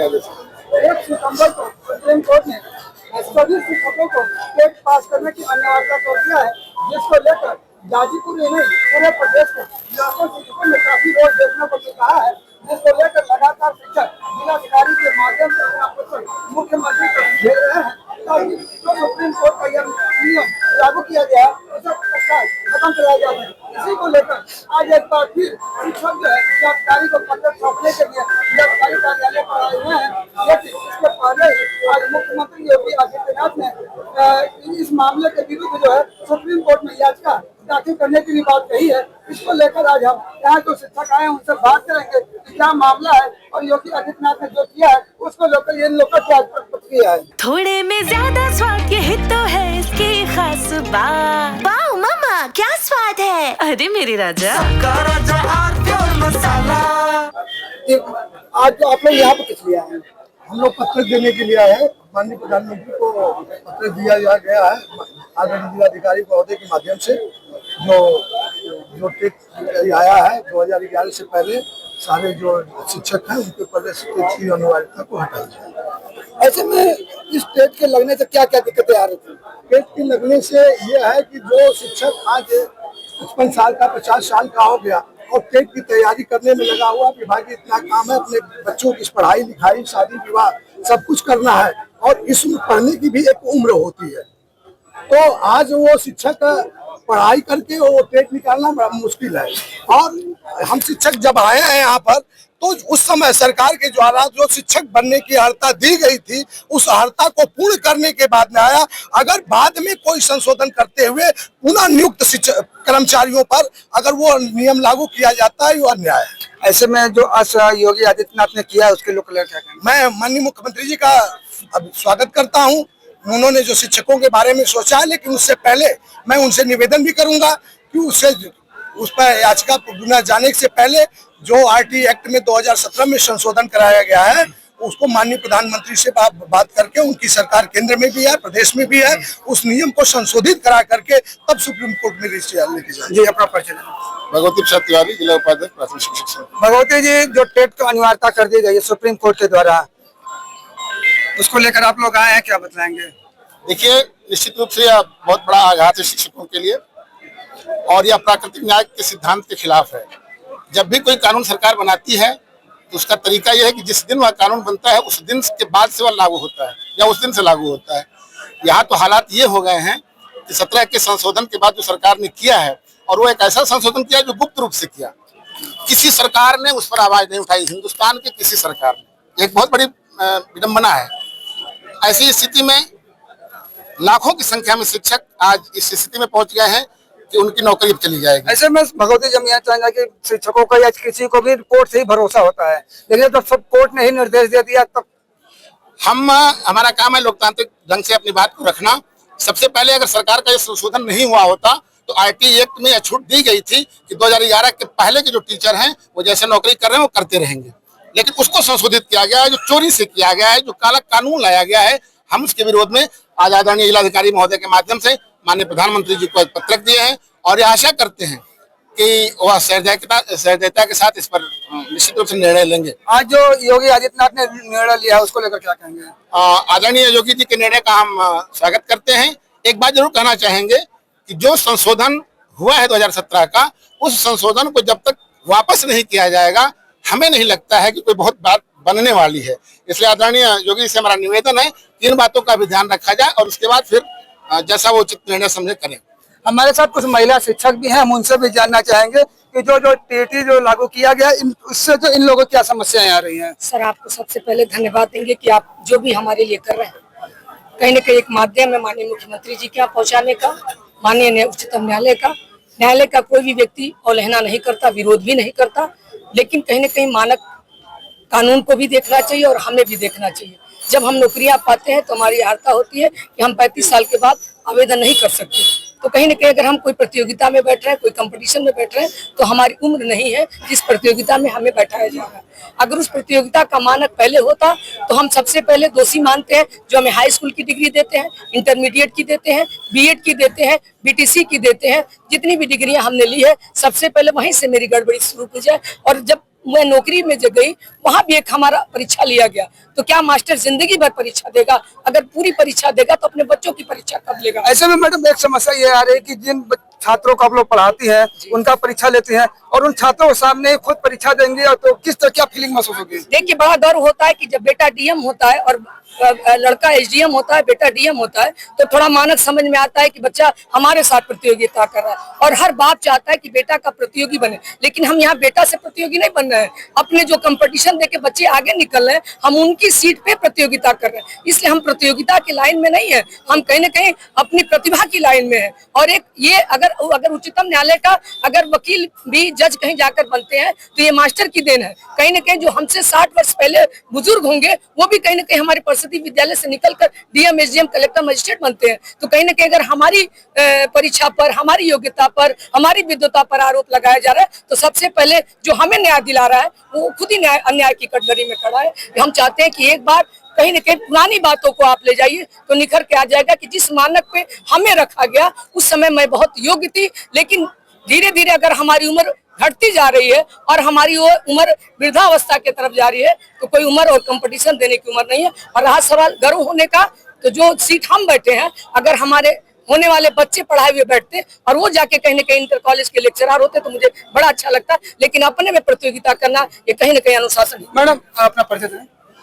आगे से। 1 सितंबर को सुप्रीम कोर्ट ने सभी शिक्षकों को टेट पास करने की अनिवार्यता कर दिया है, जिसको लेकर गाजीपुर ही नहीं पूरे प्रदेश के लाखों शिक्षकों में काफी रोज देखने को मिल रहा है, जिसको लेकर लगातार शिक्षक जिलाधिकारी के माध्यम से अपना प्रश्न मुख्यमंत्री को भेज रहे हैं ताकि जो सुप्रीम कोर्ट का यह नियम लागू किया गया है उसे तत्काल खत्म कराया जा सके। इसी को लेकर आज एक बार फिर शिक्षक जो है जिलाधिकारी को पत्र सौंपने के लिए जिलाधिकारी कार्यालय पर आए हुए हैं, लेकिन इसके पहले ही आज मुख्यमंत्री योगी आदित्यनाथ ने इस मामले के विरुद्ध जो है सुप्रीम कोर्ट में याचिका दाखिल करने की भी बात कही है। इसको लेकर आज हम यहाँ जो शिक्षक आए उनसे बात करेंगे कि क्या मामला है और योगी आदित्यनाथ ने जो किया है उसको लेकर इन लोग का क्या प्रतिक्रिया है। थोड़े में ज्यादा स्वाद यही तो है इसकी खास बात। वाओ मामा, क्या स्वाद है। अरे मेरे राजा, आज तो आप लोग यहाँ पे किस लिए आए हैं? हम लोग पत्र देने के लिए आए हैं। माननीय प्रधानमंत्री को पत्र दिया गया है आदरणीय जिलाधिकारी महोदय के माध्यम से, जो टेट आया है 2011 से पहले सारे जो शिक्षक हैं उनके पहले टेट की अनिवार्यता को हटाई जाए। ऐसे में इस टेट के लगने से क्या क्या दिक्कतें आ रही थी? टेट के लगने से ये है कि जो शिक्षक आज 55 साल का 50 साल का हो गया और टेट की तैयारी करने में लगा हुआ, विभाग इतना काम है, अपने बच्चों की पढ़ाई लिखाई शादी विवाह सब कुछ करना है और इसमें पढ़ने की भी एक उम्र होती है, तो आज वो शिक्षक पढ़ाई करके वो टेट निकालना बड़ा मुश्किल है। और हम शिक्षक जब आए हैं यहाँ पर तो उस समय सरकार के द्वारा जो शिक्षक बनने की अर्हता दी गई थी उस अर्हता को पूर्ण करने के बाद में आया, अगर बाद में कोई संशोधन करते हुए पुनः नियुक्त शिक्षक कर्मचारियों पर अगर वो नियम लागू किया जाता है वो अन्याय है। ऐसे में जो योगी आदित्यनाथ ने किया है उसके लोग क्या कहेंगे? मैं माननीय मुख्यमंत्री जी का अब स्वागत करता हूँ, उन्होंने जो शिक्षकों के बारे में सोचा है, लेकिन उससे पहले मैं उनसे निवेदन भी करूंगा कि उस पर याचिका पुनः जाने से पहले जो आरटी एक्ट में 2017 में संशोधन कराया गया है उसको माननीय प्रधानमंत्री से बात करके, उनकी सरकार केंद्र में भी है प्रदेश में भी है, उस नियम को संशोधित करा करके तब सुप्रीम कोर्ट में लेके जाए। जी, अपना परिचय। भगवती प्रसाद तिवारी, जिला उपाध्यक्ष प्राथमिक शिक्षक संघ। भगवती जी, जो टेट को अनिवार्यता कर दी गई है सुप्रीम कोर्ट के द्वारा, उसको लेकर आप लोग आए हैं, क्या बताएंगे? देखिए, निश्चित रूप से यह बहुत बड़ा आघात है शिक्षकों के लिए और यह प्राकृतिक न्याय के सिद्धांत के खिलाफ है। जब भी कोई कानून सरकार बनाती है तो उसका तरीका यह है कि जिस दिन वह कानून बनता है उस दिन के बाद से वह लागू होता है या उस दिन से लागू होता है। यहाँ तो हालात ये हो गए हैं कि 17 के संशोधन के बाद जो सरकार ने किया है, और वो एक ऐसा संशोधन किया जो गुप्त रूप से किया, किसी सरकार ने उस पर आवाज नहीं उठाई, हिंदुस्तान के किसी सरकार ने। एक बहुत बड़ी विडंबना है। ऐसी स्थिति में लाखों की संख्या में शिक्षक आज इस स्थिति में पहुंच गए हैं कि उनकी नौकरी चली जाएगी। ऐसे में भगवती जी, हम यहाँ चाहेंगे कि शिक्षकों का या किसी को भी कोर्ट से ही भरोसा होता है, लेकिन जब सब कोर्ट ने ही निर्देश दे दिया तब हमारा काम है लोकतांत्रिक ढंग से अपनी बात को रखना। सबसे पहले अगर सरकार का यह संशोधन नहीं हुआ होता तो आरटी एक्ट में यह छूट दी गई थी कि 2011 के पहले के जो टीचर हैं वो जैसे नौकरी कर रहे हैं वो करते रहेंगे, लेकिन उसको संशोधित किया गया है, जो चोरी से किया गया है, जो काला कानून लाया गया है। हम उसके विरोध में आज आदरणीय जिलाधिकारी महोदय के माध्यम से माननीय प्रधानमंत्री जी को एक पत्र दिए हैं और ये आशा करते हैं कि वह सहृदयता के साथ इस पर निश्चित रूप से निर्णय लेंगे। आज जो योगी आदित्यनाथ ने निर्णय लिया है उसको लेकर क्या कहेंगे? आदरणीय योगी जी के निर्णय का हम स्वागत करते हैं। एक बात जरूर कहना चाहेंगे कि जो संशोधन हुआ है 2017 का, उस संशोधन को जब तक वापस नहीं किया जाएगा हमें नहीं लगता है कि कोई बहुत बात बनने वाली है। इसलिए आदरणीय योगी से हमारा निवेदन है कि इन बातों का भी ध्यान रखा जाए और उसके बाद फिर जैसा वो उचित निर्णय समझे करें। हमारे साथ कुछ महिला शिक्षक भी हैं, हम उनसे भी जानना चाहेंगे कि जो टेटी जो लागू किया गया उससे जो इन लोगों को क्या समस्याएं आ रही हैं। सर, आपको सबसे पहले धन्यवाद देंगे कि आप जो भी हमारे लिए कर रहे हैं, कहीं न कहीं एक माध्यम है माननीय मुख्यमंत्री जी के यहाँ पहुँचाने का, माननीय उच्चतम न्यायालय का कोई भी व्यक्ति अवहेलना नहीं करता, विरोध भी नहीं करता, लेकिन कहीं न कहीं मानक कानून को भी देखना चाहिए और हमें भी देखना चाहिए। जब हम नौकरियां पाते हैं तो हमारी अर्हता होती है कि हम 35 साल के बाद आवेदन नहीं कर सकते। तो कहीं न कहीं अगर हम कोई प्रतियोगिता में बैठ रहे हैं, कोई कंपटीशन में बैठ रहे हैं, तो हमारी उम्र नहीं है जिस प्रतियोगिता में हमें बैठाया जाएगा। अगर उस प्रतियोगिता का मानक पहले होता तो हम सबसे पहले दोषी मानते हैं जो हमें हाई स्कूल की डिग्री देते हैं, इंटरमीडिएट की देते हैं, बीएड की देते हैं, बीटीसी की देते हैं, जितनी भी डिग्रियां हमने ली है सबसे पहले वहीं से मेरी गड़बड़ी शुरू हो जाए। और जब मैं नौकरी में जब गई वहाँ भी एक हमारा परीक्षा लिया गया। तो क्या मास्टर जिंदगी भर परीक्षा देगा? अगर पूरी परीक्षा देगा तो अपने बच्चों की परीक्षा कब लेगा? ऐसे में मैडम एक समस्या ये आ रही है कि जिन छात्रों को आप लोग पढ़ाती हैं उनका परीक्षा लेती हैं और उन छात्रों के सामने खुद परीक्षा देंगे और तो किस तरह क्या फीलिंग महसूस होगी? देखिए, बड़ा डर होता है कि जब बेटा डीएम होता है और लड़का एसडीएम होता है, बेटा डीएम होता है, तो थोड़ा मानक समझ में आता है कि बच्चा हमारे साथ प्रतियोगिता कर रहा है और हर बाप चाहता है कि बेटा का प्रतियोगी बने। लेकिन हम यहाँ बेटा से प्रतियोगी नहीं बन रहे हैं, अपने जो कंपटीशन देके बच्चे आगे निकल रहे हैं हम उनकी सीट पे प्रतियोगिता कर रहे हैं। इसलिए हम प्रतियोगिता की लाइन में नहीं है, हम कहीं ना कहीं अपनी प्रतिभा की लाइन में है। और एक ये अगर उच्चतम न्यायालय का अगर वकील भी जज कहीं जाकर बनते हैं तो ये मास्टर की देन है। कहीं ना कहीं जो हमसे 60 वर्ष पहले बुजुर्ग होंगे वो भी कहीं ना कहीं हमारे परिषदीय विद्यालय से निकलकर डीएम, एसडीएम, कलेक्टर, मजिस्ट्रेट बनते हैं। तो कहीं ना कहीं अगर हमारी परीक्षा पर, हमारी योग्यता पर, हमारी विद्वता पर आरोप लगाया जा रहा है तो सबसे पहले जो हमें न्याय दिला रहा है वो खुद ही अन्याय की कटघरे में खड़ा है। हम चाहते हैं कि एक बार कहीं न कहीं पुरानी बातों को आप ले जाइए तो निखर के आ जाएगा कि जिस मानक पे हमें रखा गया उस समय मैं बहुत योग्य थी, लेकिन धीरे धीरे अगर हमारी उम्र घटती जा रही है और हमारी वो उम्र वृद्धावस्था की तरफ जा रही है तो कोई उम्र और कंपटीशन देने की उम्र नहीं है। और रहा सवाल गर्व होने का, तो जो सीट हम बैठे हैं अगर हमारे होने वाले बच्चे पढ़ाए हुए बैठते और वो जाके कहीं ना कहीं इंटर कॉलेज के लेक्चरर होते तो मुझे बड़ा अच्छा लगता। लेकिन अपने में प्रतियोगिता करना ये कहीं ना कहीं अनुशासन है। मैडम अपना परिचय दें।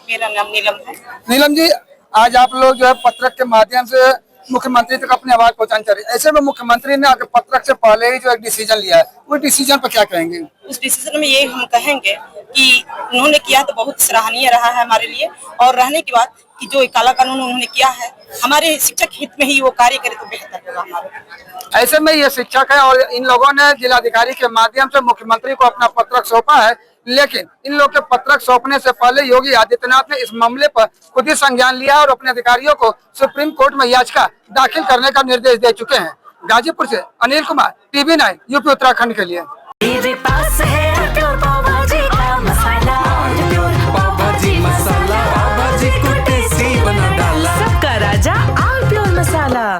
मेरा नाम नीलम है। नीलम जी, आज आप लोग जो है पत्रक के माध्यम से मुख्यमंत्री तक अपनी आवाज पहुंचानी चाह रहे हैं। ऐसे में मुख्यमंत्री ने अगर पत्रक से पहले ही जो एक डिसीजन लिया है वो डिसीजन पर क्या कहेंगे? उस डिसीजन में ये हम कहेंगे कि उन्होंने किया तो बहुत सराहनीय रहा है हमारे लिए, और रहने की बात कि जो काला कानून उन्होंने किया है हमारे शिक्षक हित में ही वो कार्य करे तो बेहतर होगा हमारे। ऐसे में ये शिक्षक है और इन लोगों ने जिलाधिकारी के माध्यम से मुख्यमंत्री को अपना पत्रक सौंपा है, लेकिन इन लोग के पत्रक सौंपने से पहले योगी आदित्यनाथ ने इस मामले पर खुद ही संज्ञान लिया और अपने अधिकारियों को सुप्रीम कोर्ट में याचिका दाखिल करने का निर्देश दे चुके हैं। गाजीपुर से अनिल कुमार, TV9 यूपी उत्तराखंड के लिए। मेरे पास है